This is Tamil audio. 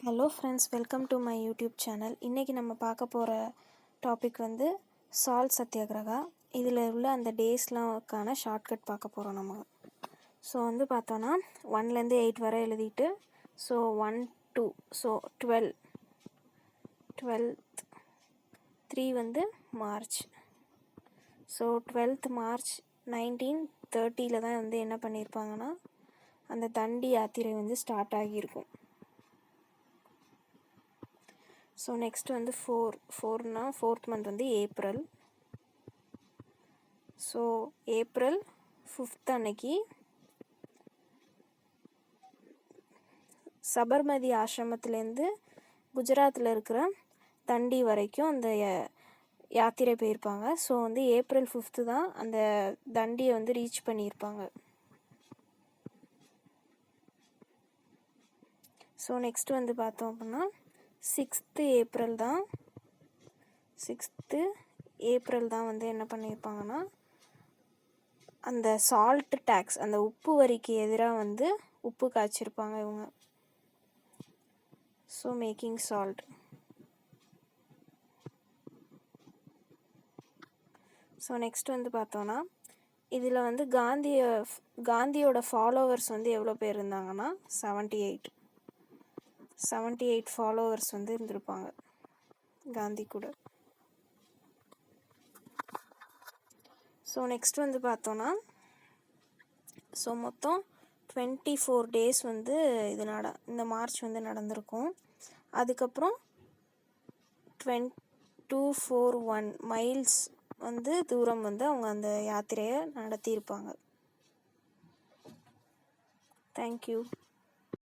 Hello friends, welcome to my YouTube channel. இன்றைக்கி நம்ம பார்க்க போகிற டாபிக் வந்து சால்ட் சத்தியாகிரகா. இதில் உள்ள அந்த டேஸ்லாம்க்கான ஷார்ட்கட் பார்க்க போகிறோம் நம்ம. ஸோ வந்து பார்த்தோன்னா 1லேருந்து 8 வரை எழுதிட்டு, ஸோ 1 2 ஸோ 12th 3 வந்து மார்ச். ஸோ 12th மார்ச் 1930 தான் வந்து என்ன பண்ணியிருப்பாங்கன்னா, அந்த தண்டி யாத்திரை வந்து ஸ்டார்ட் ஆகியிருக்கும். ஸோ நெக்ஸ்ட் வந்து 4னா 4th மந்த் வந்து ஏப்ரல். ஸோ ஏப்ரல் 5th அன்னைக்கு சபர்மதி ஆசிரமத்துலேருந்து குஜராத்தில் இருக்கிற தண்டி வரைக்கும் அந்த யாத்திரை போயிருப்பாங்க. ஸோ வந்து ஏப்ரல் 5th தான் அந்த தண்டியை வந்து ரீச் பண்ணியிருப்பாங்க. ஸோ நெக்ஸ்ட் வந்து பார்த்தோம் அப்படின்னா 6th ஏப்ரல் தான் வந்து என்ன பண்ணியிருப்பாங்கன்னா, அந்த சால்ட் டேக்ஸ், அந்த உப்பு வரிக்கு எதிராக வந்து உப்பு காய்ச்சிருப்பாங்க இவங்க. So making salt. So next வந்து பார்த்தோன்னா, இதில் வந்து காந்தியோட ஃபாலோவர்ஸ் வந்து எவ்வளோ பேர் இருந்தாங்கன்னா 78 ஃபாலோவர்ஸ் வந்து இருந்திருப்பாங்க காந்தி கூட. ஸோ நெக்ஸ்ட் வந்து பார்த்தோன்னா, ஸோ மொத்தம் 24 டேஸ் வந்து இந்த மார்ச் வந்து நடந்திருக்கும். அதுக்கப்புறம் 2241 மைல்ஸ் வந்து தூரம் வந்து அவங்க அந்த யாத்திரையை நடத்தியிருப்பாங்க. தேங்க்யூ.